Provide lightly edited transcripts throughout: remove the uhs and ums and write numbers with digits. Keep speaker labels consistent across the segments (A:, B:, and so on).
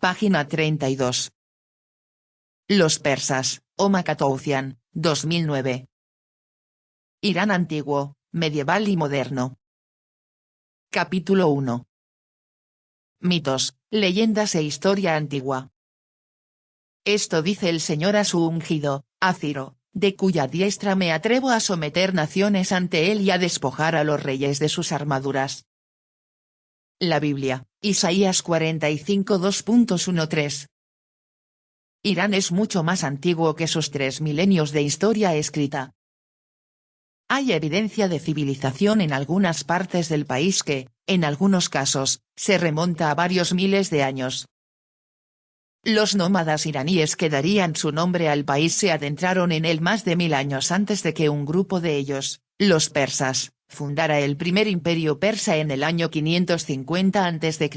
A: página 32. Los persas, Oma Katouzian, 2009. Irán antiguo, medieval y moderno. Capítulo 1. Mitos, leyendas e historia antigua. Esto dice el Señor a su ungido, a Ciro, de cuya diestra me atrevo a someter naciones ante él y a despojar a los reyes de sus armaduras. La Biblia, Isaías 45 2.13. Irán es mucho más antiguo que sus 3 milenios de historia escrita. Hay evidencia de civilización en algunas partes del país que, en algunos casos, se remonta a varios miles de años. Los nómadas iraníes que darían su nombre al país se adentraron en él más de 1000 años antes de que un grupo de ellos, los persas, fundara el primer imperio persa en el año 550 a.C.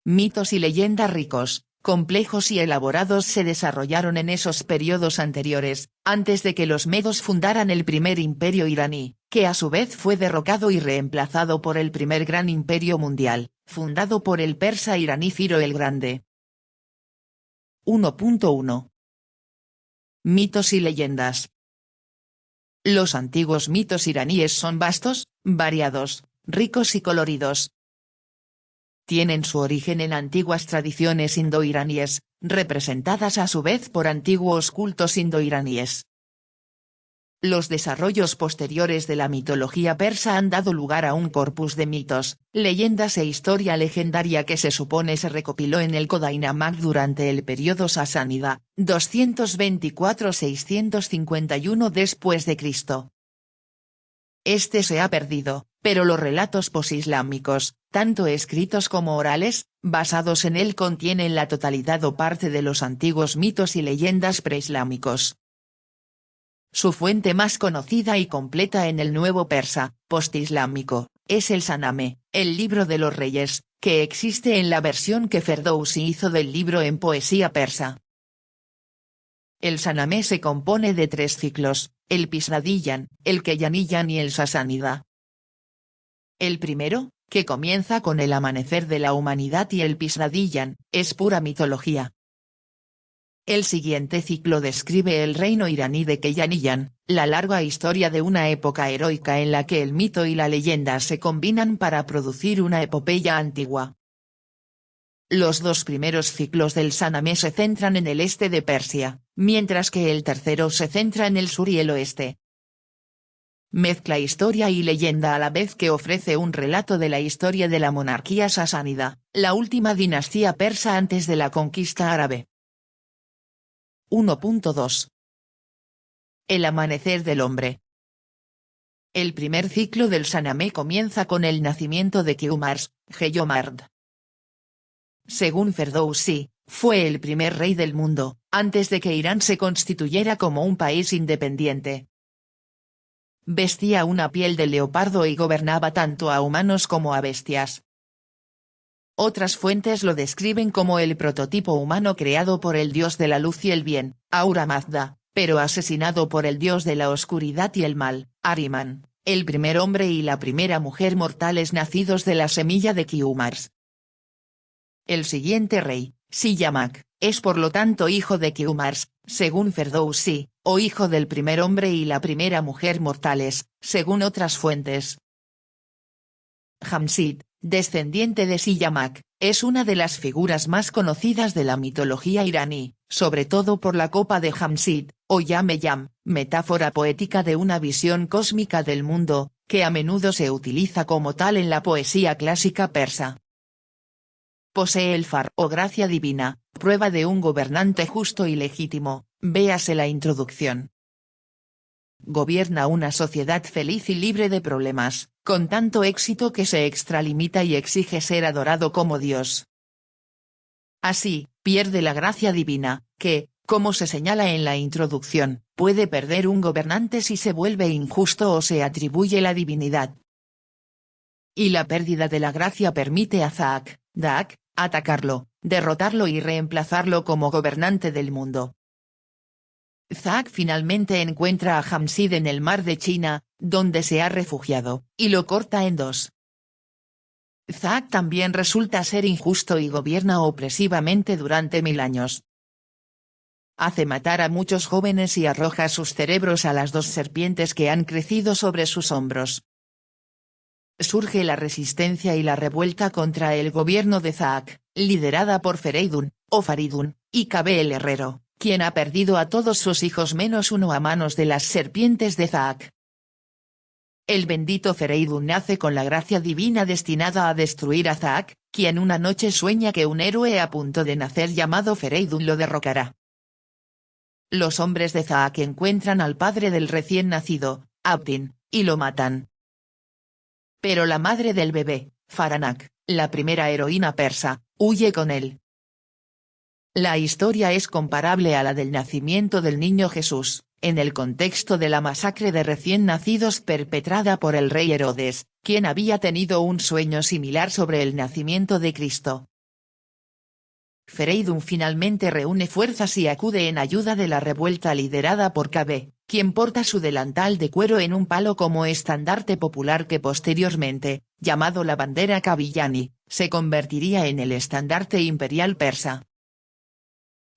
A: Mitos y leyendas ricos, complejos y elaborados se desarrollaron en esos periodos anteriores, antes de que los medos fundaran el primer imperio iraní, que a su vez fue derrocado y reemplazado por el primer gran imperio mundial, fundado por el persa iraní Ciro el Grande. 1.1. Mitos y leyendas. Los antiguos mitos iraníes son vastos, variados, ricos y coloridos. Tienen su origen en antiguas tradiciones indo-iraníes, representadas a su vez por antiguos cultos indo-iraníes. Los desarrollos posteriores de la mitología persa han dado lugar a un corpus de mitos, leyendas e historia legendaria que se supone se recopiló en el Kodainamag durante el período sasánida, 224-651 después de Cristo. Este se ha perdido, pero los relatos posislámicos, tanto escritos como orales, basados en él contienen la totalidad o parte de los antiguos mitos y leyendas preislámicos. Su fuente más conocida y completa en el nuevo persa, postislámico, es el Sanamé, el libro de los reyes, que existe en la versión que Ferdowsi hizo del libro en poesía persa. El Sanamé se compone de 3 ciclos, el Pisradillan, el Keyanillan y el Sasánida. El primero, que comienza con el amanecer de la humanidad y el Pisradillan, es pura mitología. El siguiente ciclo describe el reino iraní de Keyanillan, la larga historia de una época heroica en la que el mito y la leyenda se combinan para producir una epopeya antigua. Los 2 primeros ciclos del Sanamé se centran en el este de Persia, mientras que el tercero se centra en el sur y el oeste. Mezcla historia y leyenda a la vez que ofrece un relato de la historia de la monarquía sasánida, la última dinastía persa antes de la conquista árabe. 1.2. El amanecer del hombre. El primer ciclo del Sanamé comienza con el nacimiento de Kiumars, Geyomard. Según Ferdowsi, fue el primer rey del mundo, antes de que Irán se constituyera como un país independiente. Vestía una piel de leopardo y gobernaba tanto a humanos como a bestias. Otras fuentes lo describen como el prototipo humano creado por el dios de la luz y el bien, Ahura Mazda, pero asesinado por el dios de la oscuridad y el mal, Ahriman, el primer hombre y la primera mujer mortales nacidos de la semilla de Kiumars. El siguiente rey, Siyamak, es por lo tanto hijo de Kiumars, según Ferdowsi, o hijo del primer hombre y la primera mujer mortales, según otras fuentes. Jamsid, descendiente de Siyamak, es una de las figuras más conocidas de la mitología iraní, sobre todo por la copa de Jamsid, o Yam-e-Yam, metáfora poética de una visión cósmica del mundo, que a menudo se utiliza como tal en la poesía clásica persa. Posee el far o gracia divina, prueba de un gobernante justo y legítimo, véase la introducción. Gobierna una sociedad feliz y libre de problemas, con tanto éxito que se extralimita y exige ser adorado como Dios. Así, pierde la gracia divina, que, como se señala en la introducción, puede perder un gobernante si se vuelve injusto o se atribuye la divinidad. Y la pérdida de la gracia permite a Zaak, Daak, atacarlo, derrotarlo y reemplazarlo como gobernante del mundo. Zaak finalmente encuentra a Jamsid en el mar de China, donde se ha refugiado, y lo corta en 2. Zaak también resulta ser injusto y gobierna opresivamente durante 1000 años. Hace matar a muchos jóvenes y arroja sus cerebros a las 2 serpientes que han crecido sobre sus hombros. Surge la resistencia y la revuelta contra el gobierno de Zaak, liderada por Fereydun, o Faridun, y Cabe el Herrero, quien ha perdido a todos sus hijos menos uno a manos de las serpientes de Zaak. El bendito Fereydun nace con la gracia divina destinada a destruir a Zaak, quien una noche sueña que un héroe a punto de nacer llamado Fereydun lo derrocará. Los hombres de Zaak encuentran al padre del recién nacido, Abdin, y lo matan. Pero la madre del bebé, Faranak, la primera heroína persa, huye con él. La historia es comparable a la del nacimiento del niño Jesús, en el contexto de la masacre de recién nacidos perpetrada por el rey Herodes, quien había tenido un sueño similar sobre el nacimiento de Cristo. Fereydun finalmente reúne fuerzas y acude en ayuda de la revuelta liderada por Cabe, quien porta su delantal de cuero en un palo como estandarte popular que posteriormente, llamado la bandera Kabiyani, se convertiría en el estandarte imperial persa.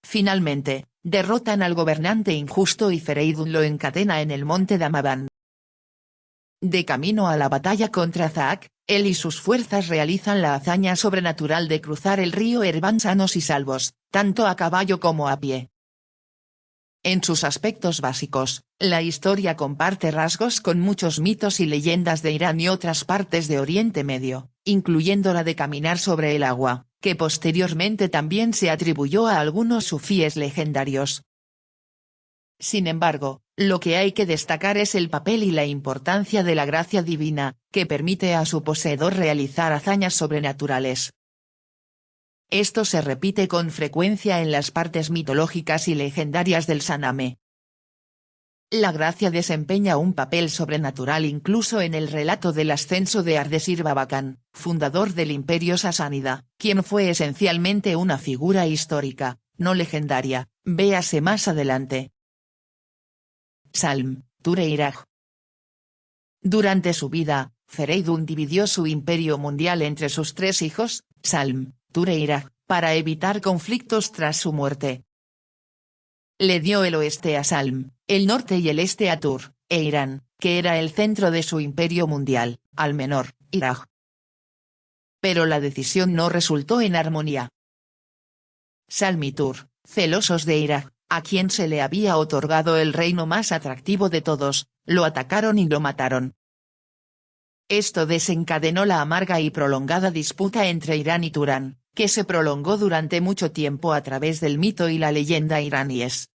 A: Finalmente, derrotan al gobernante injusto y Fereydun lo encadena en el monte Damavand. De camino a la batalla contra Zaak, él y sus fuerzas realizan la hazaña sobrenatural de cruzar el río Herván sanos y salvos, tanto a caballo como a pie. En sus aspectos básicos, la historia comparte rasgos con muchos mitos y leyendas de Irán y otras partes de Oriente Medio, incluyendo la de caminar sobre el agua, que posteriormente también se atribuyó a algunos sufíes legendarios. Sin embargo, lo que hay que destacar es el papel y la importancia de la gracia divina, que permite a su poseedor realizar hazañas sobrenaturales. Esto se repite con frecuencia en las partes mitológicas y legendarias del Shahnameh. La gracia desempeña un papel sobrenatural incluso en el relato del ascenso de Ardeshir Baba Khan, fundador del imperio sasánida, quien fue esencialmente una figura histórica, no legendaria, véase más adelante. Salm, Ture-Iraj. Durante su vida, Fereydun dividió su imperio mundial entre sus 3 hijos, Salm, Ture-Iraj, para evitar conflictos tras su muerte. Le dio el oeste a Salm, el norte y el este a Tur, e Irán, que era el centro de su imperio mundial, al menor, Iraj. Pero la decisión no resultó en armonía. Salm y Tur, celosos de Iraj, a quien se le había otorgado el reino más atractivo de todos, lo atacaron y lo mataron. Esto desencadenó la amarga y prolongada disputa entre Irán y Turán, que se prolongó durante mucho tiempo a través del mito y la leyenda iraníes.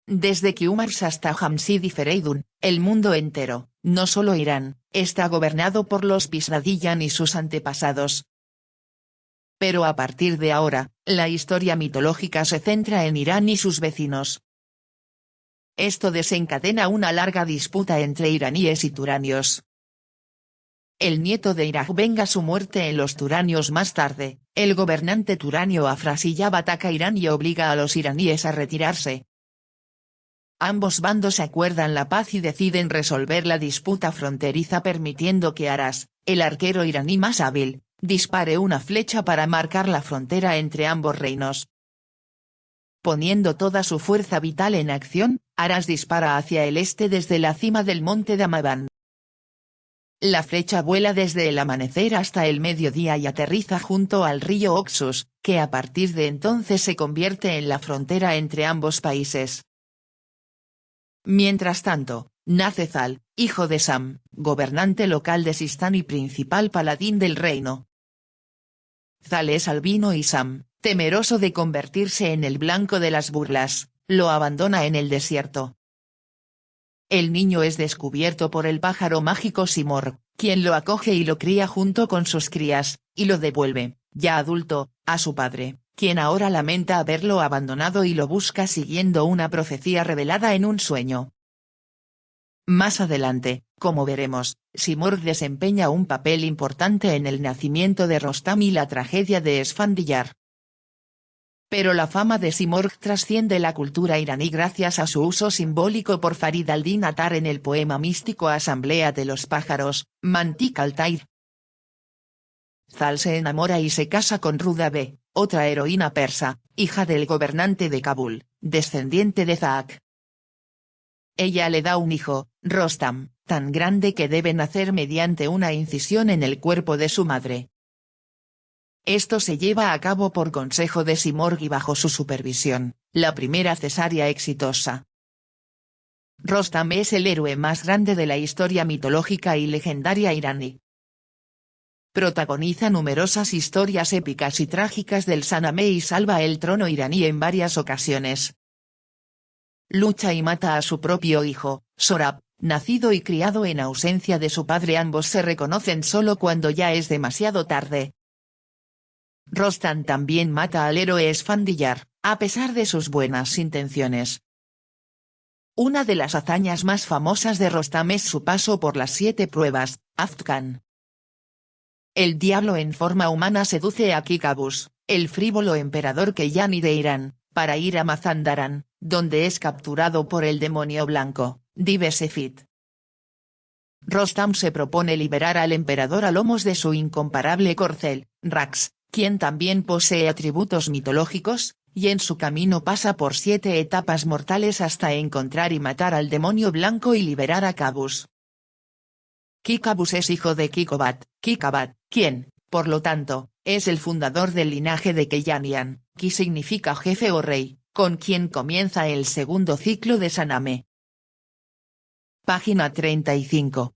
A: Desde Qumars hasta Jamshid y Fereydun, el mundo entero, no solo Irán, está gobernado por los Pisradillan y sus antepasados. Pero a partir de ahora, la historia mitológica se centra en Irán y sus vecinos. Esto desencadena una larga disputa entre iraníes y turanios. El nieto de Iraj venga su muerte en los turanios más tarde, el gobernante turanio Afrasiyab ataca Irán y obliga a los iraníes a retirarse. Ambos bandos acuerdan la paz y deciden resolver la disputa fronteriza permitiendo que Aras, el arquero iraní más hábil, dispare una flecha para marcar la frontera entre ambos reinos. Poniendo toda su fuerza vital en acción, Aras dispara hacia el este desde la cima del monte Damavand. La flecha vuela desde el amanecer hasta el mediodía y aterriza junto al río Oxus, que a partir de entonces se convierte en la frontera entre ambos países. Mientras tanto, nace Zal, hijo de Sam, gobernante local de Sistán y principal paladín del reino. Zal es albino y Sam, temeroso de convertirse en el blanco de las burlas, lo abandona en el desierto. El niño es descubierto por el pájaro mágico Simorg, quien lo acoge y lo cría junto con sus crías, y lo devuelve, ya adulto, a su padre, quien ahora lamenta haberlo abandonado y lo busca siguiendo una profecía revelada en un sueño. Más adelante, como veremos, Simorg desempeña un papel importante en el nacimiento de Rostam y la tragedia de Esfandiyar. Pero la fama de Simorg trasciende la cultura iraní gracias a su uso simbólico por Farid al-Din Attar en el poema místico Asamblea de los pájaros, Mantiq al-Tayr. Zal se enamora y se casa con Ruda B, otra heroína persa, hija del gobernante de Kabul, descendiente de Zaak. Ella le da un hijo, Rostam, tan grande que debe nacer mediante una incisión en el cuerpo de su madre. Esto se lleva a cabo por consejo de Simorghi bajo su supervisión, la primera cesárea exitosa. Rostam es el héroe más grande de la historia mitológica y legendaria iraní. Protagoniza numerosas historias épicas y trágicas del Sanamé y salva el trono iraní en varias ocasiones. Lucha y mata a su propio hijo, Sorab, nacido y criado en ausencia de su padre. Ambos se reconocen solo cuando ya es demasiado tarde. Rostam también mata al héroe Esfandiyar, a pesar de sus buenas intenciones. Una de las hazañas más famosas de Rostam es su paso por las 7 pruebas, Afghan. El diablo en forma humana seduce a Kikabus, el frívolo emperador Keyani de Irán, para ir a Mazandaran, donde es capturado por el demonio blanco, Dibe-Sefit. Rostam se propone liberar al emperador a lomos de su incomparable corcel, Rax, quien también posee atributos mitológicos, y en su camino pasa por 7 etapas mortales hasta encontrar y matar al demonio blanco y liberar a Kabus. Kikabus es hijo de Kikobat, quien, por lo tanto, es el fundador del linaje de Keyanian, que significa jefe o rey, con quien comienza el segundo ciclo de Sanamé. Página 35.